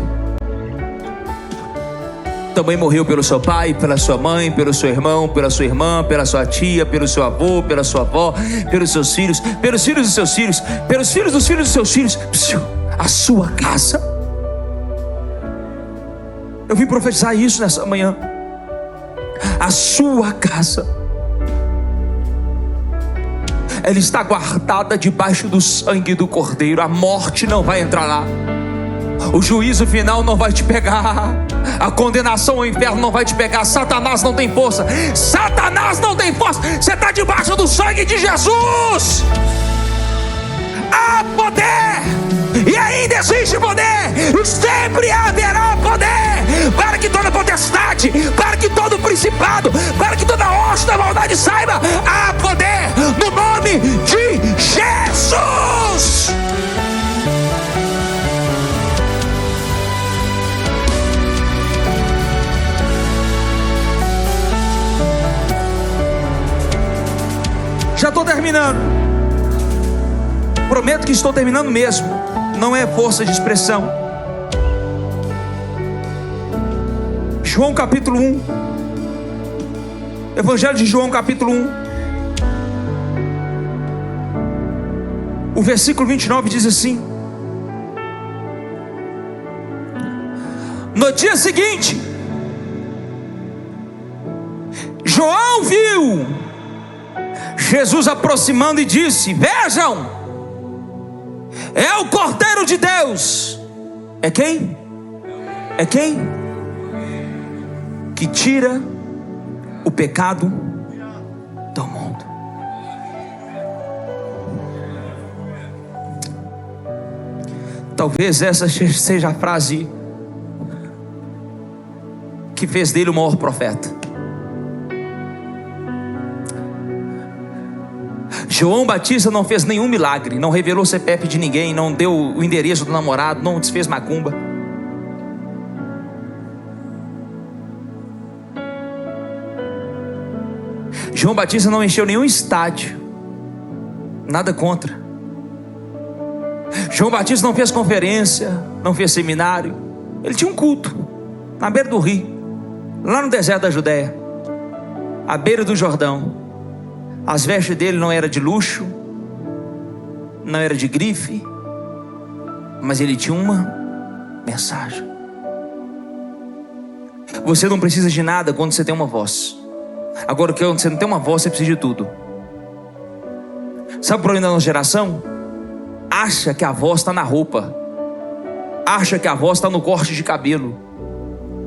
também morreu pelo seu pai, pela sua mãe, pelo seu irmão, pela sua irmã, pela sua tia, pelo seu avô, pela sua avó, pelos seus filhos, pelos filhos dos seus filhos, pelos filhos dos filhos dos seus filhos. A sua casa. Eu vim profetizar isso nessa manhã. A sua casa, ela está guardada debaixo do sangue do Cordeiro. A morte não vai entrar lá, o juízo final não vai te pegar, a condenação ao inferno não vai te pegar. Satanás não tem força. Satanás não tem força. Você está debaixo do sangue de Jesus. Há poder, e ainda existe poder, e sempre haverá poder, para que toda potestade, para que todo principado, para que toda hoste da maldade saiba: há poder no nome de Jesus. Já estou terminando. Prometo que estou terminando mesmo. Não é força de expressão. João capítulo 1. Evangelho de João capítulo 1. O versículo 29 diz assim: no dia seguinte, João viu Jesus aproximando e disse: vejam, é o Cordeiro de Deus. É quem? É quem? Que tira o pecado do mundo. Talvez essa seja a frase que fez dele o maior profeta. João Batista não fez nenhum milagre, não revelou CPF de ninguém, não deu o endereço do namorado, não desfez macumba. João Batista não encheu nenhum estádio, nada contra. João Batista não fez conferência, não fez seminário. Ele tinha um culto na beira do rio, lá no deserto da Judéia, à beira do Jordão. As vestes dele não eram de luxo, não era de grife, mas ele tinha uma mensagem. Você não precisa de nada quando você tem uma voz. Agora, quando você não tem uma voz, você precisa de tudo. Sabe o problema da nossa geração? Acha que a voz está na roupa, acha que a voz está no corte de cabelo,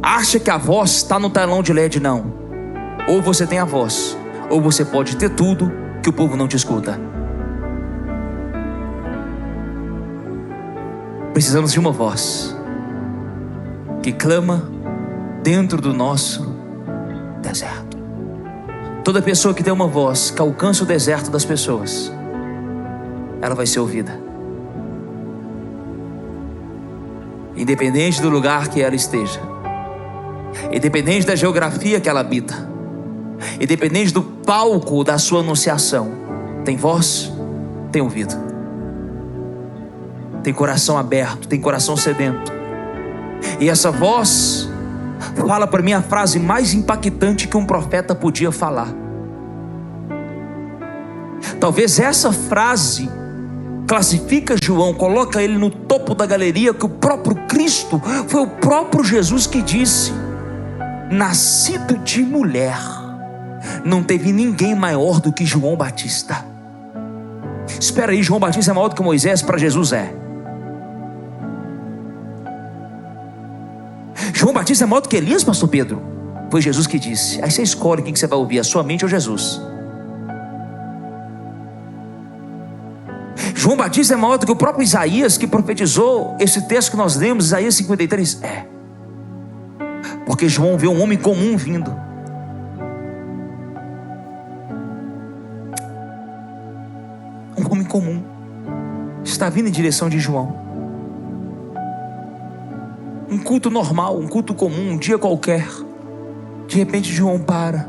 acha que a voz está no telão de LED. Não. Ou você tem a voz, ou você pode ter tudo que o povo não te escuta. Precisamos de uma voz que clama dentro do nosso deserto. Toda pessoa que tem uma voz que alcança o deserto das pessoas, ela vai ser ouvida. Independente do lugar que ela esteja, independente da geografia que ela habita, independente do palco da sua anunciação, tem voz, tem ouvido, tem coração aberto, tem coração sedento. E essa voz fala para mim a frase mais impactante que um profeta podia falar. Talvez essa frase classifica João, coloca ele no topo da galeria, que o próprio Cristo, foi o próprio Jesus que disse: nascido de mulher, não teve ninguém maior do que João Batista. Espera aí, João Batista é maior do que Moisés? Para Jesus é. João Batista é maior do que Elias, pastor Pedro? Foi Jesus que disse. Aí você escolhe quem que você vai ouvir, a sua mente ou Jesus. João Batista é maior do que o próprio Isaías, que profetizou esse texto que nós lemos, Isaías 53. É. Porque João vê um homem comum vindo. Um homem comum está vindo em direção de João. Um culto normal, um culto comum, um dia qualquer. De repente João para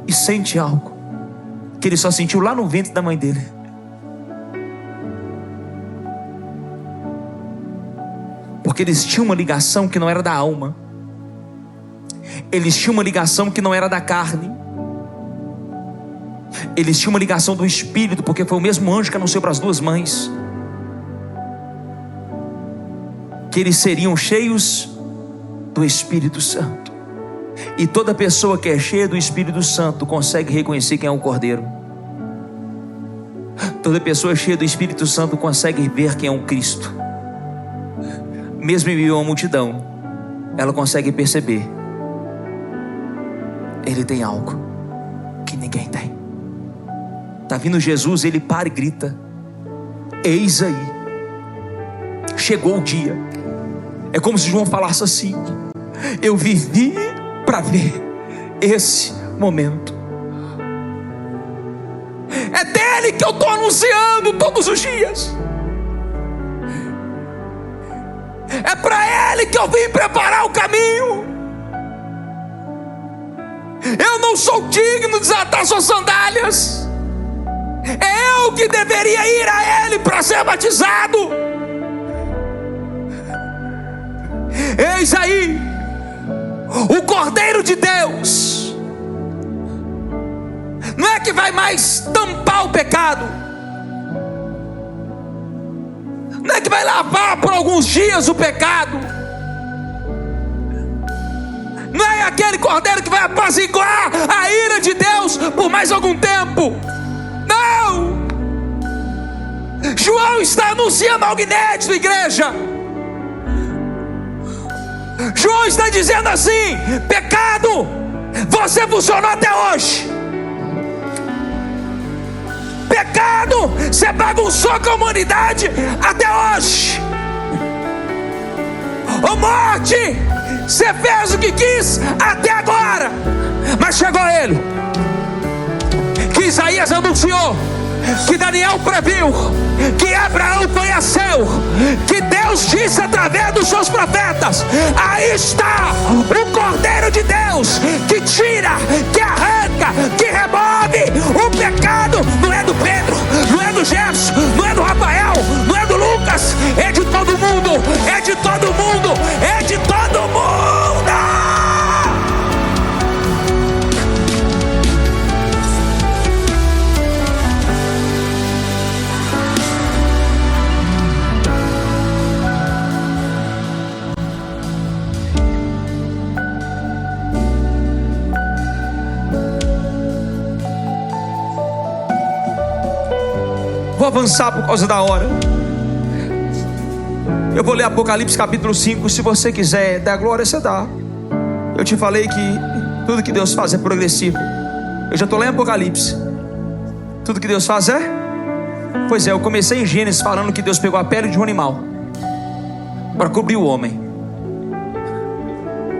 e sente algo que ele só sentiu lá no ventre da mãe dele. Porque eles tinham uma ligação que não era da alma. Eles tinham uma ligação que não era da carne. Eles tinham uma ligação do Espírito, porque foi o mesmo anjo que anunciou para as duas mães que eles seriam cheios do Espírito Santo. E toda pessoa que é cheia do Espírito Santo consegue reconhecer quem é o Cordeiro. Toda pessoa cheia do Espírito Santo consegue ver quem é o Cristo. Mesmo em meio a uma multidão, ela consegue perceber: ele tem algo que ninguém tem. Está vindo Jesus, ele para e grita: eis aí, chegou o dia. É como se João falasse assim: eu vivi para ver esse momento. É dele que eu estou anunciando todos os dias. É para ele que eu vim preparar o caminho. Eu não sou digno de desatar suas sandálias. É eu que deveria ir a ele para ser batizado. Eis aí o Cordeiro de Deus. Não é que vai mais tampar o pecado, não é que vai lavar por alguns dias o pecado, não é aquele Cordeiro que vai apaziguar a ira de Deus por mais algum tempo. Não! João está anunciando algo inédito, igreja. João está dizendo assim: pecado, você funcionou até hoje. Pecado, você bagunçou com a humanidade até hoje. Ô morte, você fez o que quis até agora. Mas chegou ele, que Isaías anunciou, que Daniel previu, que Abraão conheceu, que Deus disse através dos seus profetas: aí está o Cordeiro de Deus, que tira, que arranca, que remove o pecado. Não é do Pedro, não é do Jefferson, não é do Rafael, não é do Lucas, é de todo mundo, é de todo mundo, é de todo mundo. Vou avançar por causa da hora. Eu vou ler Apocalipse capítulo 5. Se você quiser dar glória, você dá. Eu te falei que tudo que Deus faz é progressivo. Eu já estou lá em Apocalipse. Tudo que Deus faz é? Pois é, eu comecei em Gênesis falando que Deus pegou a pele de um animal para cobrir o homem.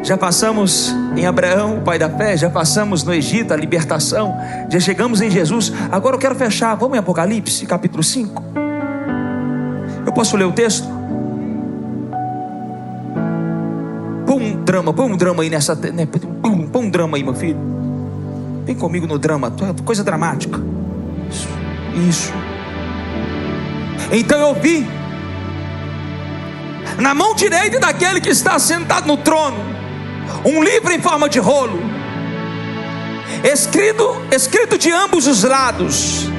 Já passamos em Abraão, o pai da fé. Já passamos no Egito, a libertação. Já chegamos em Jesus. Agora eu quero fechar. Vamos em Apocalipse capítulo 5. Eu posso ler o texto? Põe um drama aí nessa, né? Põe um drama aí, meu filho. Vem comigo no drama, coisa dramática. Isso. Então eu vi na mão direita daquele que está sentado no trono um livro em forma de rolo, escrito de ambos os lados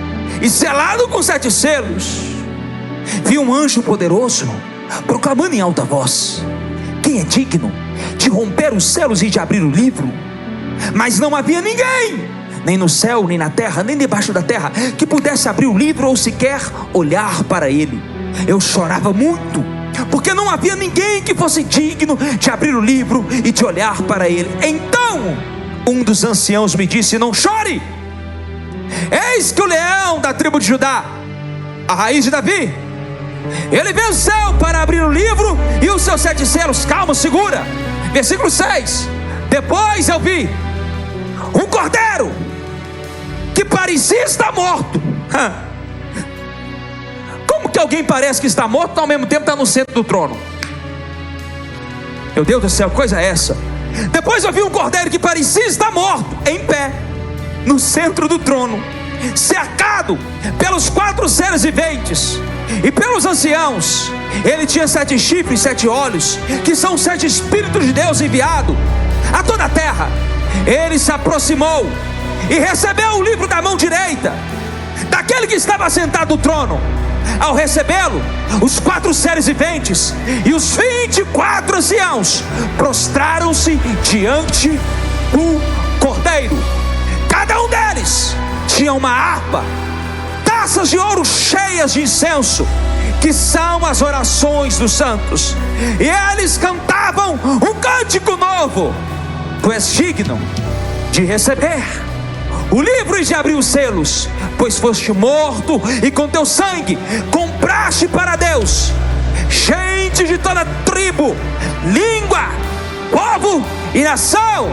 e selado com 7 selos. Vi um anjo poderoso proclamando em alta voz: quem é digno de romper os selos e de abrir o livro? Mas não havia ninguém, nem no céu, nem na terra, nem debaixo da terra, que pudesse abrir o livro ou sequer olhar para ele. Eu chorava muito, porque não havia ninguém que fosse digno de abrir o livro e de olhar para ele. Então um dos anciãos me disse: não chore, eis que o leão da tribo de Judá, a raiz de Davi, ele venceu para abrir o livro e os seus 7 selos. Calma, segura. Versículo 6. Depois eu vi um cordeiro que parecia estar morto. Como que alguém parece que está morto e ao mesmo tempo está no centro do trono? Meu Deus do céu, coisa é essa? Depois eu vi um cordeiro que parecia estar morto, em pé, no centro do trono, cercado pelos 4 seres viventes e pelos anciãos. Ele tinha 7 chifres e 7 olhos, que são 7 Espíritos de Deus enviados a toda a terra. Ele se aproximou e recebeu o livro da mão direita daquele que estava sentado no trono. Ao recebê-lo, os 4 seres viventes e os 24 anciãos prostraram-se diante do cordeiro. Cada um deles tinha uma harpa, taças de ouro cheias de incenso, que são as orações dos santos, e eles cantavam um cântico novo: tu és digno de receber o livro e de abrir os selos, pois foste morto e com teu sangue compraste para Deus gente de toda tribo, língua, povo e nação.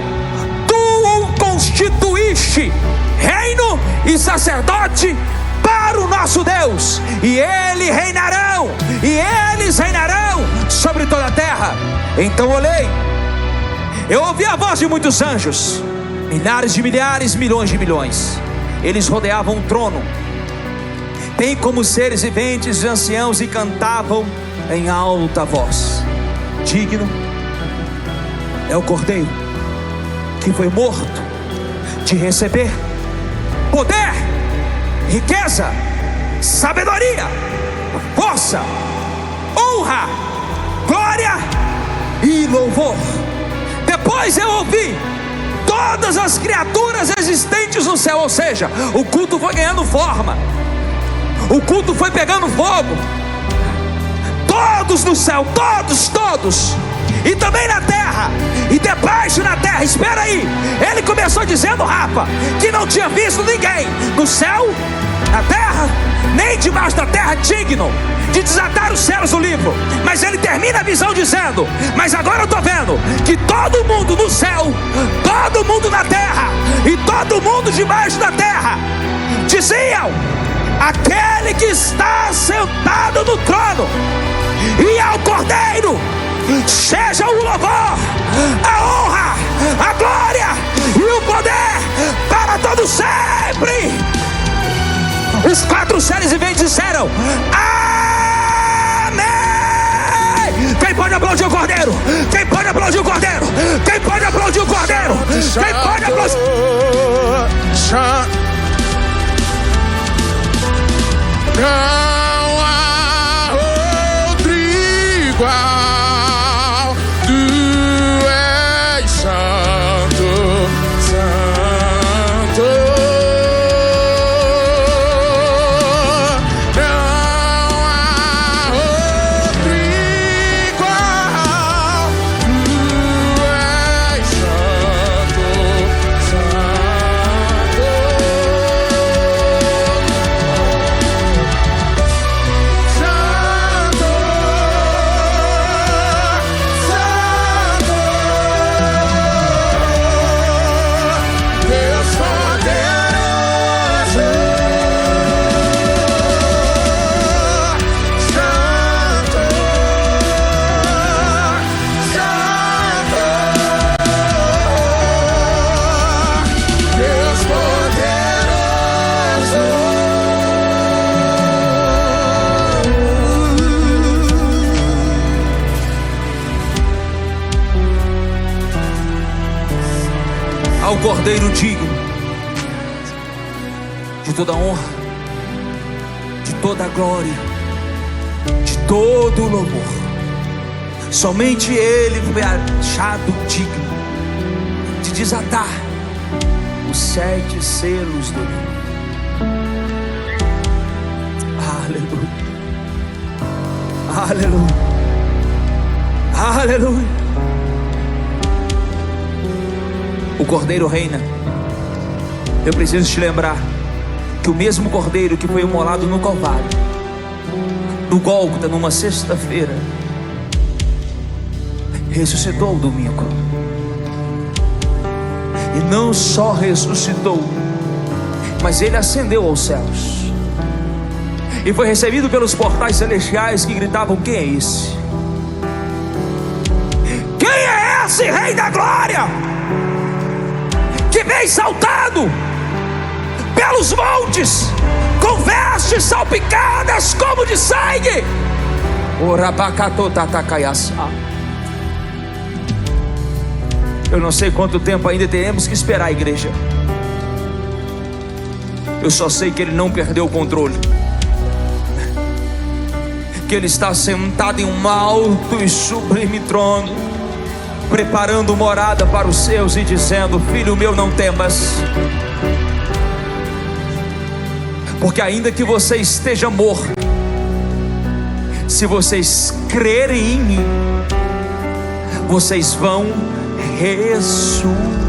Tu o constituíste reino e sacerdote para o nosso Deus, e eles reinarão sobre toda a terra. Então olhei, eu ouvi a voz de muitos anjos, milhares de milhares, milhões de milhões. Eles rodeavam o trono, bem como seres viventes e anciãos, e cantavam em alta voz: digno é o cordeiro que foi morto de receber poder, riqueza, sabedoria, força, honra, glória e louvor. Depois eu ouvi todas as criaturas existentes no céu, ou seja, o culto foi ganhando forma, o culto foi pegando fogo. Todos no céu, todos, e também na terra, e debaixo da terra. Espera aí, ele começou dizendo, Rafa, que não tinha visto ninguém no céu, na terra, nem debaixo da terra digno de desatar os céus do livro. Mas ele termina a visão dizendo: mas agora eu estou vendo que todo mundo no céu, todo mundo na terra e todo mundo debaixo da terra diziam: aquele que está sentado no trono e ao Cordeiro seja o louvor, a honra, a glória e o poder para todo sempre. Os 4 seres viventes disseram: amém. Quem pode aplaudir o Cordeiro? Quem pode aplaudir o Cordeiro? Quem pode aplaudir o Cordeiro? Quem pode aplaudir? Não há outro igual. Tu és santo, santo. Não há outro ao Cordeiro digno de toda honra, de toda glória, de todo louvor. Somente Ele foi achado digno de desatar os 7 selos do livro. Aleluia, aleluia, aleluia. O Cordeiro reina. Eu preciso te lembrar que o mesmo Cordeiro que foi imolado no Calvário, no Gólgota, numa sexta-feira, ressuscitou domingo. E não só ressuscitou, mas Ele ascendeu aos céus e foi recebido pelos portais celestiais que gritavam: quem é esse? Quem é esse Rei da Glória que vem saltando pelos montes com vestes salpicadas como de sangue? Eu não sei quanto tempo ainda teremos que esperar, igreja. Eu só sei que Ele não perdeu o controle, que Ele está sentado em um alto e sublime trono, preparando morada para os seus e dizendo: filho meu, não temas, porque ainda que você esteja morto, se vocês crerem em mim, vocês vão ressuscitar.